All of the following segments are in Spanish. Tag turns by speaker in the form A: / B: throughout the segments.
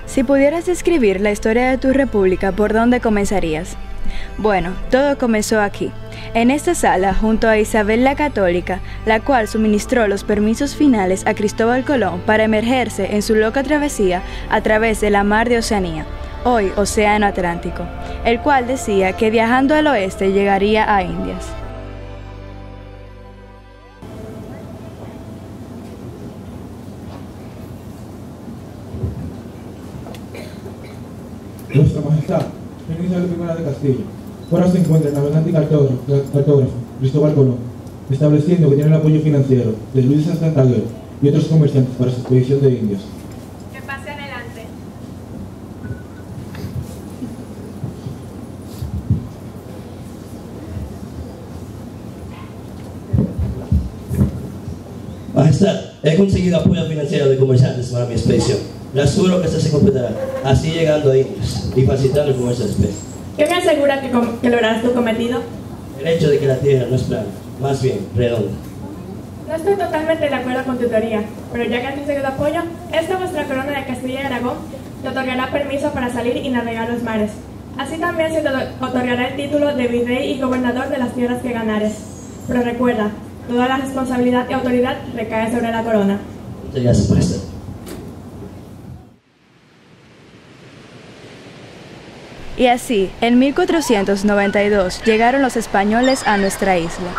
A: Si pudieras describir la historia de tu república, ¿por dónde comenzarías? Bueno, todo comenzó aquí, en esta sala, junto a Isabel la Católica, la cual suministró los permisos finales a Cristóbal Colón para emergerse en su loca travesía a través de la mar de Oceanía, hoy Océano Atlántico, el cual decía que viajando al oeste llegaría a Indias.
B: Vuestra Majestad, reina Isabel I de Castilla, ahora se encuentra el navegante y cartógrafo Cristóbal Colón, estableciendo que tiene el apoyo financiero de Luis de Santander y otros comerciantes para su expedición de Indias.
C: Que pase adelante.
D: Majestad, he conseguido apoyo financiero de comerciantes para mi expedición. Le aseguro que esta se completará, así llegando a Indias y facilitando el comercio de especies.
C: ¿Qué me asegura que lograrás tu cometido?
D: El hecho de que la Tierra no es plana, más bien redonda.
C: No estoy totalmente de acuerdo con tu teoría, pero ya que has conseguido apoyo, esta vuestra corona de Castilla y Aragón te otorgará permiso para salir y navegar los mares. Así también se te otorgará el título de virrey y gobernador de las tierras que ganares. Pero recuerda, toda la responsabilidad y autoridad recae sobre la corona.
D: Muchas gracias, Majestad.
A: Y así, en 1492 llegaron los españoles a nuestra isla.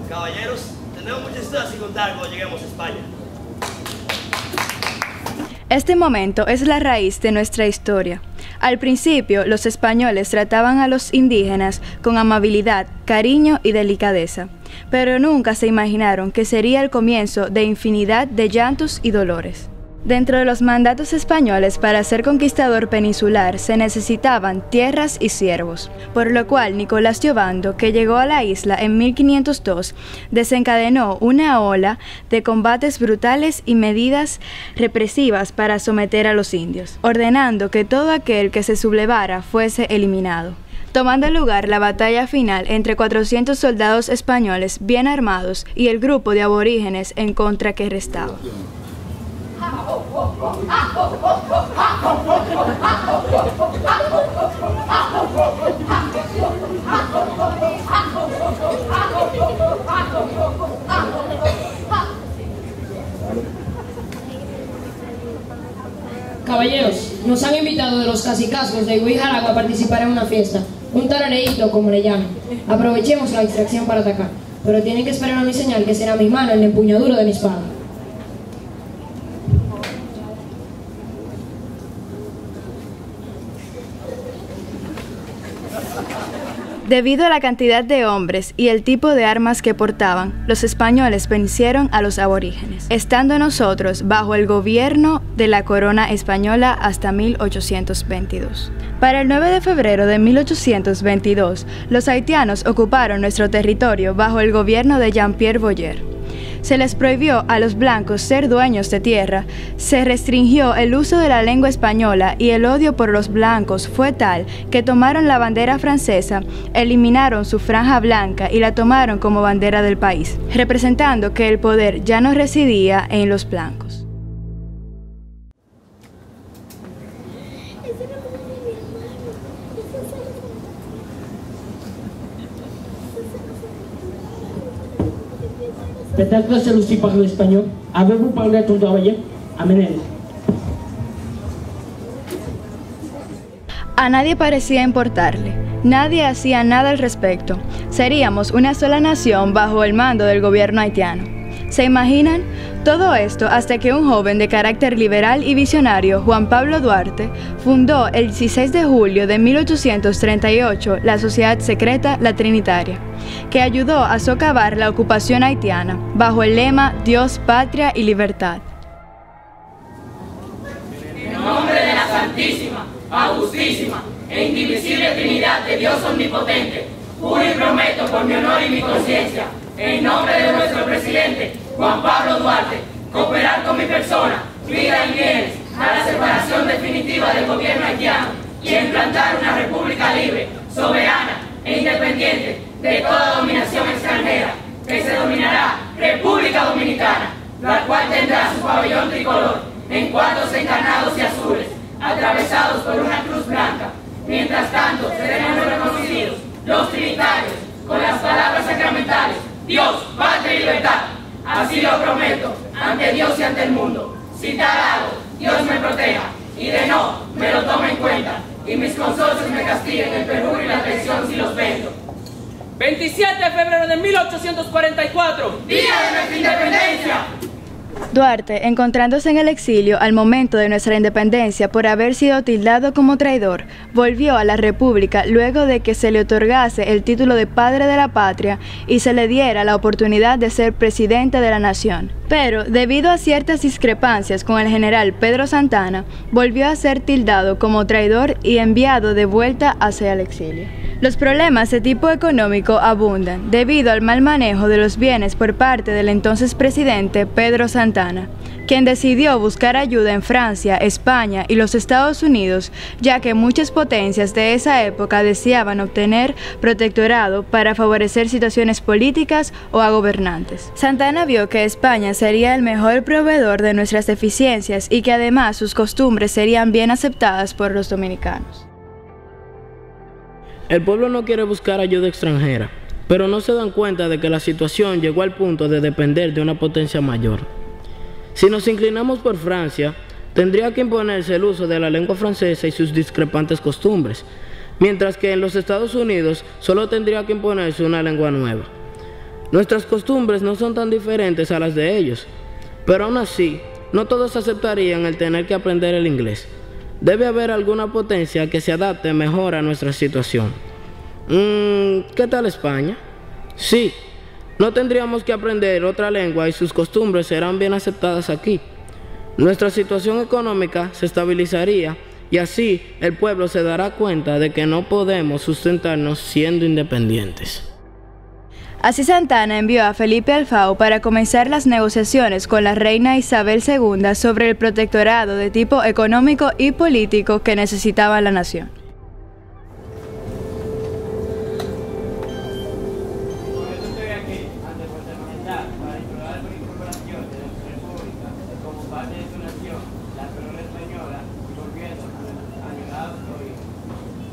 D: Caballeros, tendremos muchas historias que contar cuando lleguemos a España.
A: Este momento es la raíz de nuestra historia. Al principio, los españoles trataban a los indígenas con amabilidad, cariño y delicadeza, pero nunca se imaginaron que sería el comienzo de infinidad de llantos y dolores. Dentro de los mandatos españoles para ser conquistador peninsular se necesitaban tierras y siervos, por lo cual Nicolás Giovando, que llegó a la isla en 1502, desencadenó una ola de combates brutales y medidas represivas para someter a los indios, ordenando que todo aquel que se sublevara fuese eliminado, tomando lugar la batalla final entre 400 soldados españoles bien armados y el grupo de aborígenes en contra que restaba.
E: Caballeros, nos han invitado de los cacicazgos de Guijaragua a participar en una fiesta, un tarareíto como le llaman. Aprovechemos la distracción para atacar, pero tienen que esperar a mi señal, que será mi mano en la empuñadura de mi espada.
A: Debido a la cantidad de hombres y el tipo de armas que portaban, los españoles vencieron a los aborígenes, estando nosotros bajo el gobierno de la corona española hasta 1822. Para el 9 de febrero de 1822, los haitianos ocuparon nuestro territorio bajo el gobierno de Jean-Pierre Boyer. Se les prohibió a los blancos ser dueños de tierra, se restringió el uso de la lengua española y el odio por los blancos fue tal que tomaron la bandera francesa, eliminaron su franja blanca y la tomaron como bandera del país, representando que el poder ya no residía en los blancos.
F: Peut-être c'est aussi par l'espagnol. Avez-vous parlé à ton travailleur? Amenez-le.
A: A nadie parecía importarle, nadie hacía nada al respecto. Seríamos una sola nación bajo el mando del gobierno haitiano. ¿Se imaginan? Todo esto hasta que un joven de carácter liberal y visionario, Juan Pablo Duarte, fundó el 16 de julio de 1838 la Sociedad Secreta La Trinitaria, que ayudó a socavar la ocupación haitiana, bajo el lema Dios, Patria y Libertad.
G: augustísima e indivisible Trinidad de Dios Omnipotente, juro y prometo por mi honor y mi conciencia, en nombre de nuestro presidente, Juan Pablo Duarte, cooperar con mi persona, vida y bienes, a la separación definitiva del gobierno haitiano y implantar una república libre, soberana e independiente de toda dominación extranjera, que se denominará República Dominicana, la cual tendrá su pabellón tricolor en cuadros encarnados y azules, atravesados por una cruz blanca. Mientras tanto, seremos reconocidos, los trinitarios, con las palabras sacramentales, Dios, patria y libertad. Así lo prometo, ante Dios y ante el mundo. Si tal hago, Dios me proteja, y de no, me lo tome en cuenta, y mis consorcios me castiguen el perjurio y la traición si los vendo.
H: 27 de febrero de 1844,
G: ¡día de nuestra independencia!
A: Duarte, encontrándose en el exilio al momento de nuestra independencia por haber sido tildado como traidor, volvió a la República luego de que se le otorgase el título de padre de la patria y se le diera la oportunidad de ser presidente de la nación. Pero, debido a ciertas discrepancias con el general Pedro Santana, volvió a ser tildado como traidor y enviado de vuelta hacia el exilio. Los problemas de tipo económico abundan debido al mal manejo de los bienes por parte del entonces presidente Pedro Santana, quien decidió buscar ayuda en Francia, España y los Estados Unidos, ya que muchas potencias de esa época deseaban obtener protectorado para favorecer situaciones políticas o a gobernantes. Santana vio que España sería el mejor proveedor de nuestras deficiencias y que además sus costumbres serían bien aceptadas por los dominicanos.
F: El pueblo no quiere buscar ayuda extranjera, pero no se dan cuenta de que la situación llegó al punto de depender de una potencia mayor. Si nos inclinamos por Francia, tendría que imponerse el uso de la lengua francesa y sus discrepantes costumbres, mientras que en los Estados Unidos solo tendría que imponerse una lengua nueva. Nuestras costumbres no son tan diferentes a las de ellos, pero aún así, no todos aceptarían el tener que aprender el inglés. Debe haber alguna potencia que se adapte mejor a nuestra situación. ¿Qué tal España? Sí, no tendríamos que aprender otra lengua y sus costumbres serán bien aceptadas aquí. Nuestra situación económica se estabilizaría y así el pueblo se dará cuenta de que no podemos sustentarnos siendo independientes.
A: Así Santana envió a Felipe Alfao para comenzar las negociaciones con la reina Isabel II sobre el protectorado de tipo económico y político que necesitaba la nación.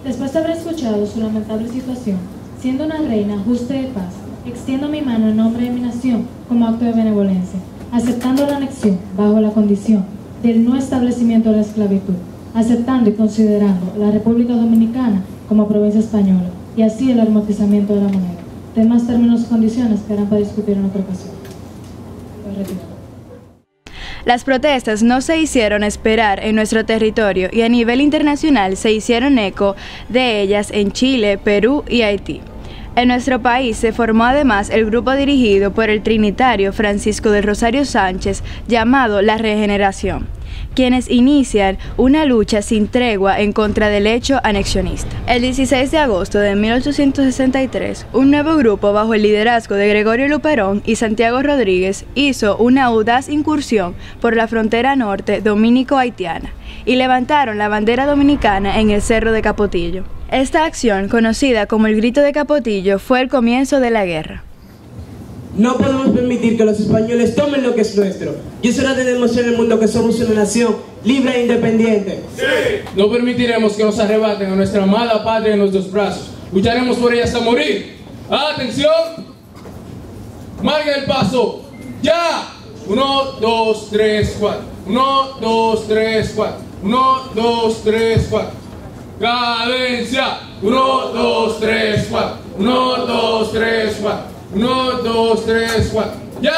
I: Después de haber escuchado su lamentable situación, siendo una reina justa y de paz, extiendo mi mano en nombre de mi nación como acto de benevolencia, aceptando la anexión bajo la condición del no establecimiento de la esclavitud, aceptando y considerando la República Dominicana como provincia española y así el armonizamiento de la moneda. Demás términos y condiciones quedarán para discutir en otra ocasión.
A: Las protestas no se hicieron esperar en nuestro territorio y a nivel internacional se hicieron eco de ellas en Chile, Perú y Haití. En nuestro país se formó además el grupo dirigido por el trinitario Francisco del Rosario Sánchez llamado La Regeneración, quienes inician una lucha sin tregua en contra del hecho anexionista. El 16 de agosto de 1863, un nuevo grupo bajo el liderazgo de Gregorio Luperón y Santiago Rodríguez hizo una audaz incursión por la frontera norte dominico-haitiana y levantaron la bandera dominicana en el Cerro de Capotillo. Esta acción, conocida como el Grito de Capotillo, fue el comienzo de la guerra.
J: No podemos permitir que los españoles tomen lo que es nuestro. Y es hora de demostrar al mundo que somos una nación libre e independiente.
K: ¡Sí! No permitiremos que nos arrebaten a nuestra amada patria en nuestros brazos. Lucharemos por ella hasta morir. ¡Atención! ¡Marca el paso! ¡Ya! 1, 2, 3, 4. 1, 2, 3, 4. 1, 2, 3, 4. ¡Cadencia! 1, 2, 3, 4. 1, 2, 3, 4. 1, 2, 3, 4. ¡Ya!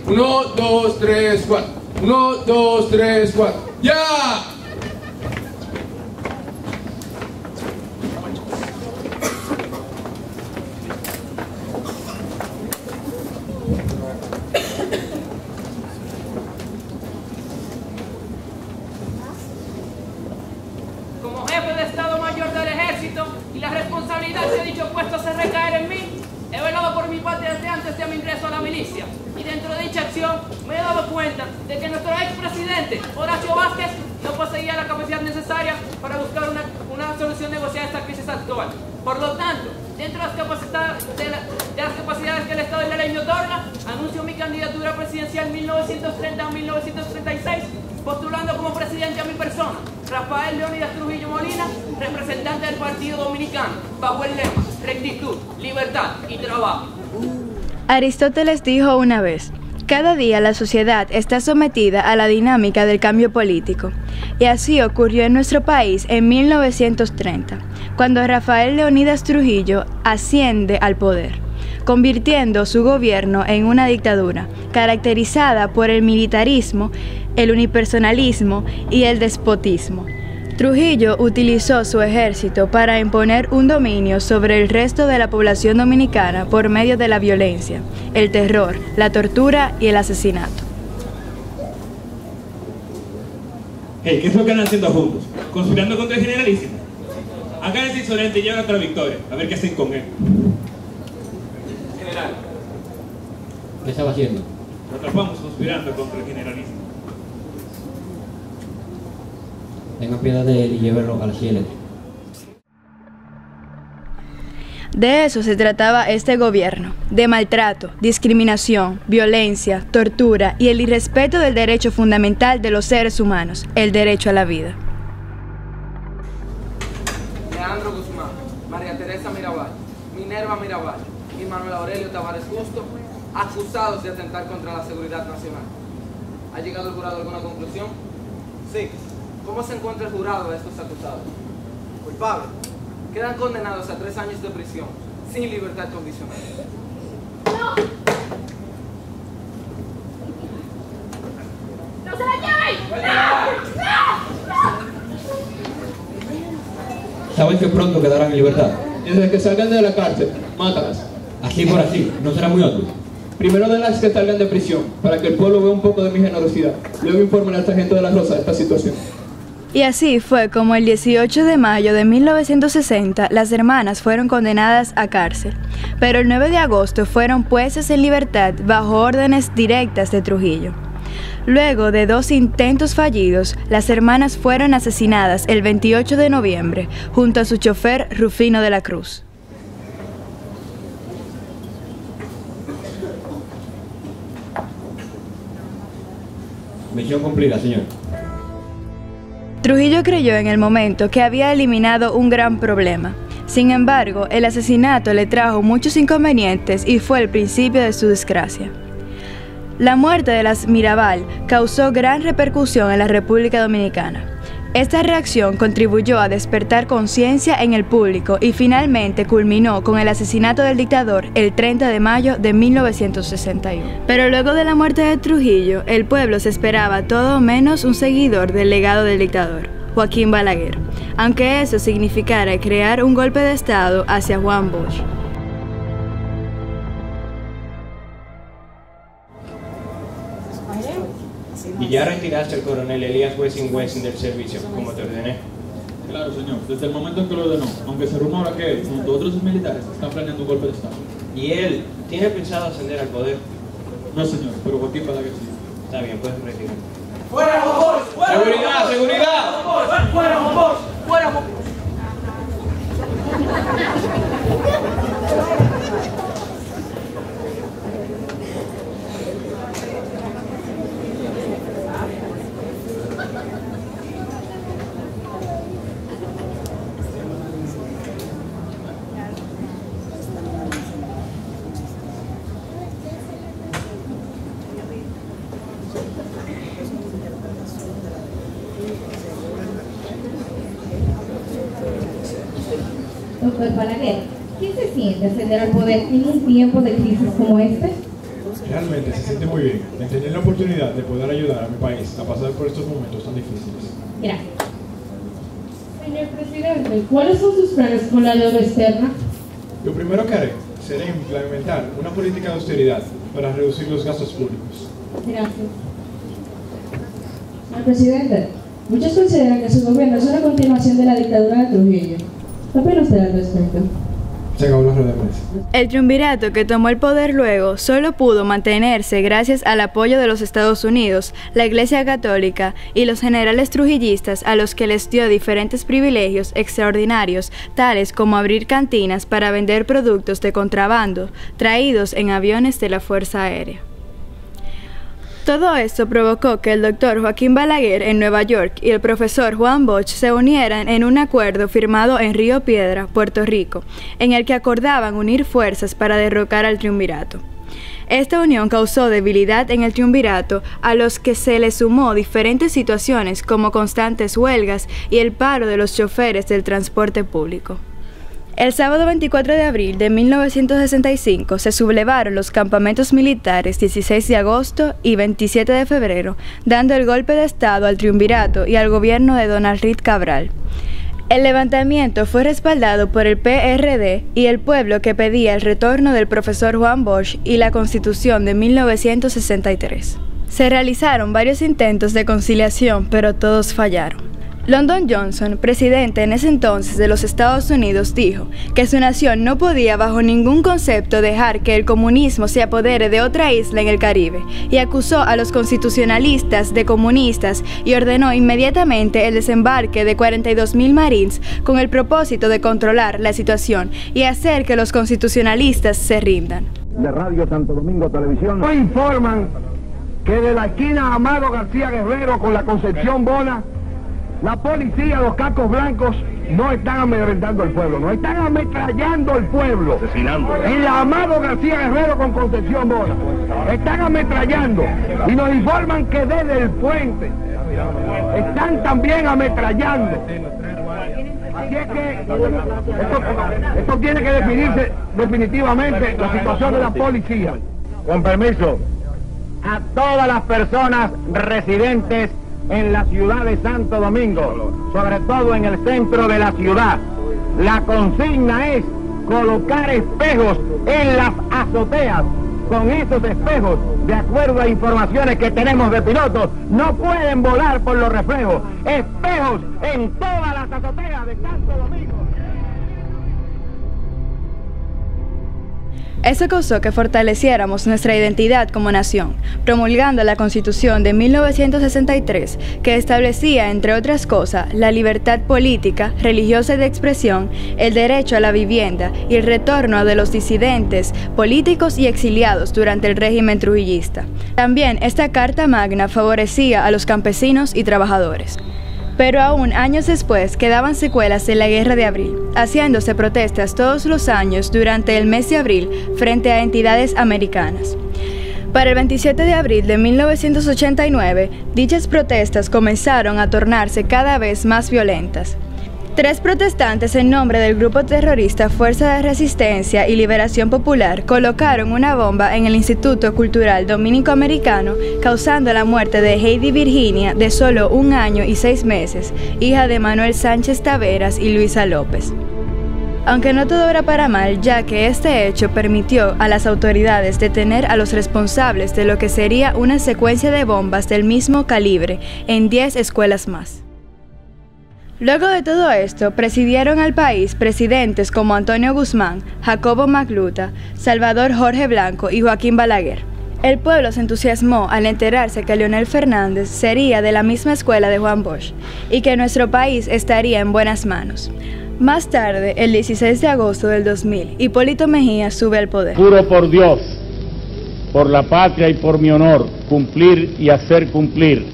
K: 1, 2, 3, 4. 1, 2, 3, 4. ¡Ya!
H: autoridad se ha dicho puestos a recaer en mí, he velado por mi patria desde antes de mi ingreso a la milicia. Y dentro de dicha acción me he dado cuenta de que nuestro expresidente Horacio Vázquez no poseía la capacidad necesaria para buscar una solución negociada a esta crisis actual. Por lo tanto, dentro de las capacidades que el Estado y la ley me otorga, anuncio mi candidatura presidencial 1930-1936, postulando como presidente a mi persona, Rafael Leónidas Trujillo Molina, representante del Partido Dominicano, bajo el lema rectitud, libertad y trabajo.
A: Aristóteles dijo una vez: cada día la sociedad está sometida a la dinámica del cambio político. Y así ocurrió en nuestro país en 1930, cuando Rafael Leónidas Trujillo asciende al poder, convirtiendo su gobierno en una dictadura, caracterizada por el militarismo, el unipersonalismo y el despotismo. Trujillo utilizó su ejército para imponer un dominio sobre el resto de la población dominicana por medio de la violencia, el terror, la tortura y el asesinato.
L: Hey, ¿qué es lo que andan haciendo juntos? ¿Conspirando contra el generalísimo? Hagan ese insolente y lleven otra victoria, a ver qué hacen con él.
M: General, ¿qué estaba haciendo?
L: Lo atrapamos conspirando contra el generalísimo.
M: Tengan piedad de él y llévenlo a la silla eléctrica.
A: De eso se trataba este gobierno, de maltrato, discriminación, violencia, tortura y el irrespeto del derecho fundamental de los seres humanos, el derecho a la vida.
N: Leandro Guzmán, María Teresa Mirabal, Minerva Mirabal y Manuel Aurelio Tavares Justo, acusados de atentar contra la seguridad nacional. ¿Ha llegado el jurado a alguna conclusión? Sí. ¿Cómo se encuentra el jurado de estos acusados? Culpables. Quedan condenados a 3 años de prisión, sin libertad condicional.
G: ¡No! ¡No se la lleven!
M: ¿Saben que pronto quedarán en libertad?
K: Desde que salgan de la cárcel, mátalas.
M: Así por así, no será muy obvio.
K: Primero de las que salgan de prisión, para que el pueblo vea un poco de mi generosidad. Luego informen al sargento de la Rosa de esta situación.
A: Y así fue como el 18 de mayo de 1960 las hermanas fueron condenadas a cárcel, pero el 9 de agosto fueron puestas en libertad bajo órdenes directas de Trujillo. Luego de 2 intentos fallidos, las hermanas fueron asesinadas el 28 de noviembre junto a su chofer Rufino de la Cruz.
M: Misión cumplida, señor.
A: Trujillo creyó en el momento que había eliminado un gran problema. Sin embargo, el asesinato le trajo muchos inconvenientes y fue el principio de su desgracia. La muerte de las Mirabal causó gran repercusión en la República Dominicana. Esta reacción contribuyó a despertar conciencia en el público y finalmente culminó con el asesinato del dictador el 30 de mayo de 1961. Pero luego de la muerte de Trujillo, el pueblo se esperaba todo menos un seguidor del legado del dictador, Joaquín Balaguer, aunque eso significara crear un golpe de Estado hacia Juan Bosch.
L: Y ya retiraste al coronel Elías Wessing del servicio, como te ordené.
B: Claro, señor. Desde el momento en que lo ordenó, aunque se rumora que él, junto a otros militares, están planeando un golpe de Estado.
L: ¿Y él tiene pensado ascender al poder?
B: No, señor, pero Joaquín Balaguer sí.
L: Está bien, puedes retirar.
N: ¡Fuera, Bosch! ¡Fuera!
L: ¡Seguridad, seguridad!
N: ¡Fuera, Bosch! ¡Fuera, Bosch!
O: Doctor Balaguer, ¿qué se siente ascender al poder en un tiempo de crisis como este?
B: Realmente se siente muy bien de tener la oportunidad de poder ayudar a mi país a pasar por estos momentos tan difíciles.
O: Gracias.
I: Señor presidente, ¿cuáles son sus planes con la deuda externa?
B: Lo primero que haré será implementar una política de austeridad para reducir los gastos públicos.
I: Gracias.
P: Señor presidente, muchos consideran que su gobierno es una continuación de la dictadura de Trujillo. ¿Qué opina usted al respecto?
B: Se acabó la rueda de prensa.
A: El triunvirato que tomó el poder luego solo pudo mantenerse gracias al apoyo de los Estados Unidos, la Iglesia Católica y los generales trujillistas, a los que les dio diferentes privilegios extraordinarios, tales como abrir cantinas para vender productos de contrabando traídos en aviones de la Fuerza Aérea. Todo esto provocó que el doctor Joaquín Balaguer en Nueva York y el profesor Juan Bosch se unieran en un acuerdo firmado en Río Piedra, Puerto Rico, en el que acordaban unir fuerzas para derrocar al triunvirato. Esta unión causó debilidad en el triunvirato, a los que se le sumó diferentes situaciones como constantes huelgas y el paro de los choferes del transporte público. El sábado 24 de abril de 1965 se sublevaron los campamentos militares 16 de agosto y 27 de febrero, dando el golpe de Estado al triunvirato y al gobierno de Donald Reed Cabral. El levantamiento fue respaldado por el PRD y el pueblo, que pedía el retorno del profesor Juan Bosch y la Constitución de 1963. Se realizaron varios intentos de conciliación, pero todos fallaron. Lyndon Johnson, presidente en ese entonces de los Estados Unidos, dijo que su nación no podía bajo ningún concepto dejar que el comunismo se apodere de otra isla en el Caribe, y acusó a los constitucionalistas de comunistas y ordenó inmediatamente el desembarque de 42.000 marines con el propósito de controlar la situación y hacer que los constitucionalistas se rindan.
Q: De Radio Santo Domingo Televisión nos informan que de la esquina Amado García Guerrero con la Concepción Bona, la policía, los cascos blancos, no están amedrentando al pueblo, no están ametrallando al pueblo. Asesinando. En la Amado García Guerrero con Concepción Bona, están ametrallando. Y nos informan que desde el puente están también ametrallando. Así es que esto tiene que definirse definitivamente, la situación de la policía. Con permiso, a todas las personas residentes en la ciudad de Santo Domingo, sobre todo en el centro de la ciudad, la consigna es colocar espejos en las azoteas. Con esos espejos, de acuerdo a informaciones que tenemos de pilotos, no pueden volar por los reflejos. Espejos en todas las azoteas de Santo Domingo.
A: Eso causó que fortaleciéramos nuestra identidad como nación, promulgando la Constitución de 1963, que establecía, entre otras cosas, la libertad política, religiosa y de expresión, el derecho a la vivienda y el retorno de los disidentes políticos y exiliados durante el régimen trujillista. También esta Carta Magna favorecía a los campesinos y trabajadores. Pero aún años después quedaban secuelas de la Guerra de Abril, haciéndose protestas todos los años durante el mes de abril frente a entidades americanas. Para el 27 de abril de 1989, dichas protestas comenzaron a tornarse cada vez más violentas. 3 protestantes en nombre del grupo terrorista Fuerza de Resistencia y Liberación Popular colocaron una bomba en el Instituto Cultural Dominico-Americano, causando la muerte de Heidi Virginia, de solo 1 año y 6 meses, hija de Manuel Sánchez Taveras y Luisa López. Aunque no todo era para mal, ya que este hecho permitió a las autoridades detener a los responsables de lo que sería una secuencia de bombas del mismo calibre en 10 escuelas más. Luego de todo esto, presidieron al país presidentes como Antonio Guzmán, Jacobo Magluta, Salvador Jorge Blanco y Joaquín Balaguer. El pueblo se entusiasmó al enterarse que Leonel Fernández sería de la misma escuela de Juan Bosch y que nuestro país estaría en buenas manos. Más tarde, el 16 de agosto del 2000, Hipólito Mejía sube al poder.
R: Juro por Dios, por la patria y por mi honor, cumplir y hacer cumplir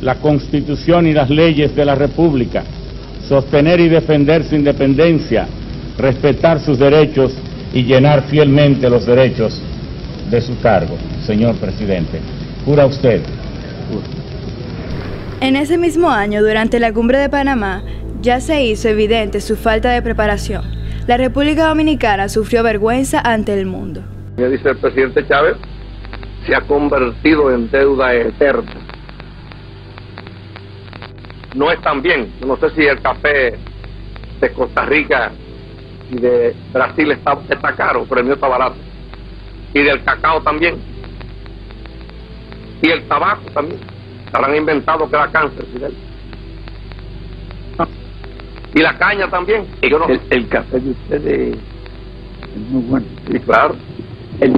R: la Constitución y las leyes de la República, sostener y defender su independencia, respetar sus derechos y llenar fielmente los derechos de su cargo. Señor presidente, ¿jura usted?
A: En ese mismo año, durante la Cumbre de Panamá, ya se hizo evidente su falta de preparación. La República Dominicana sufrió vergüenza ante el mundo.
Q: Dice el presidente Chávez, se ha convertido en deuda eterna. No es tan bien. No sé si el café de Costa Rica y de Brasil está caro, pero el mío está barato. Y del cacao también. Y el tabaco también. Habrán inventado que da cáncer, Fidel. Y la caña también. Y yo no... el café de ustedes
S: Es muy bueno.
Q: Sí, claro.
S: El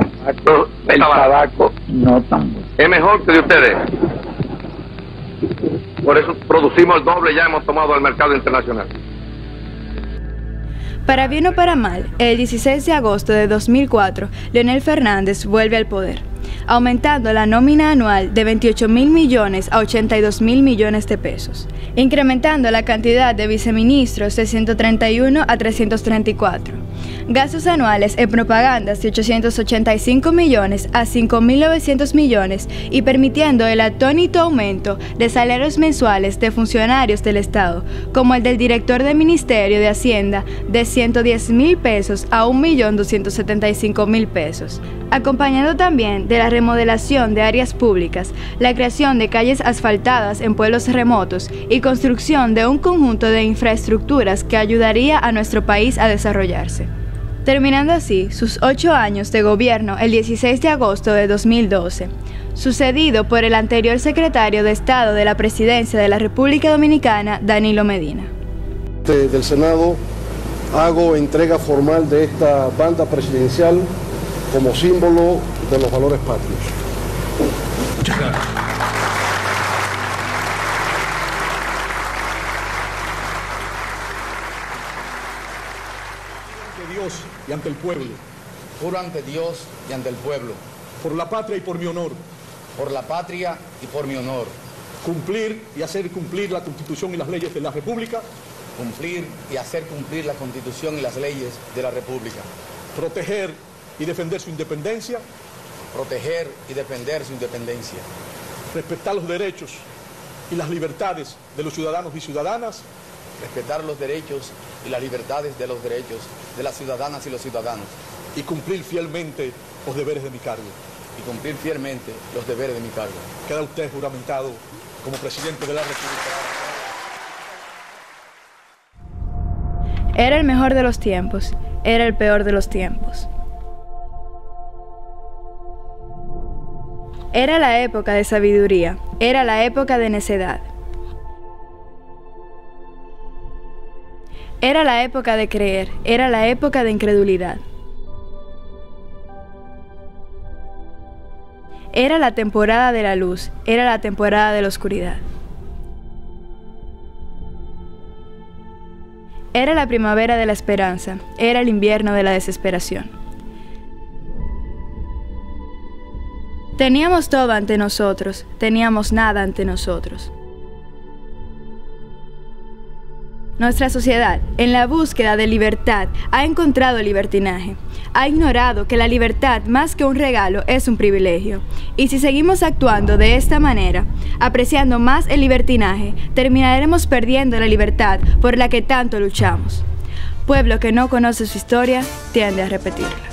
S: tabaco no tan bueno.
Q: Es mejor que de ustedes. Por eso producimos el doble, ya hemos tomado al mercado internacional.
A: Para bien o para mal, el 16 de agosto de 2004, Leonel Fernández vuelve al poder, aumentando la nómina anual de 28.000 millones a 82.000 millones de pesos, incrementando la cantidad de viceministros de 131 a 334, gastos anuales en propagandas de 885 millones a 5.900 millones y permitiendo el atónito aumento de salarios mensuales de funcionarios del Estado, como el del director del Ministerio de Hacienda de 110.000 pesos a 1.275.000 pesos, acompañado también de la remodelación de áreas públicas, la creación de calles asfaltadas en pueblos remotos y construcción de un conjunto de infraestructuras que ayudaría a nuestro país a desarrollarse. Terminando así sus 8 años de gobierno el 16 de agosto de 2012, sucedido por el anterior secretario de Estado de la Presidencia de la República Dominicana, Danilo Medina.
T: Del Senado hago entrega formal de esta banda presidencial como símbolo de los valores patrios.
L: Muchas gracias.
U: Ante Dios y ante el pueblo.
V: Juro ante Dios y ante el pueblo.
U: Por la patria y por mi honor.
V: Por la patria y por mi honor.
U: Cumplir y hacer cumplir la Constitución y las leyes de la República.
V: Cumplir y hacer cumplir la Constitución y las leyes de la República.
U: Proteger y defender su independencia.
V: Proteger y defender su independencia.
U: Respetar los derechos y las libertades de los ciudadanos y ciudadanas.
V: Respetar los derechos y las libertades de los derechos de las ciudadanas y los ciudadanos.
U: Y cumplir fielmente los deberes de mi cargo.
V: Y cumplir fielmente los deberes de mi cargo.
U: Queda usted juramentado como presidente de la República.
A: Era el mejor de los tiempos, era el peor de los tiempos. Era la época de sabiduría, era la época de necedad. Era la época de creer, era la época de incredulidad. Era la temporada de la luz, era la temporada de la oscuridad. Era la primavera de la esperanza, era el invierno de la desesperación. Teníamos todo ante nosotros, teníamos nada ante nosotros. Nuestra sociedad, en la búsqueda de libertad, ha encontrado libertinaje. Ha ignorado que la libertad, más que un regalo, es un privilegio. Y si seguimos actuando de esta manera, apreciando más el libertinaje, terminaremos perdiendo la libertad por la que tanto luchamos. Pueblo que no conoce su historia, tiende a repetirla.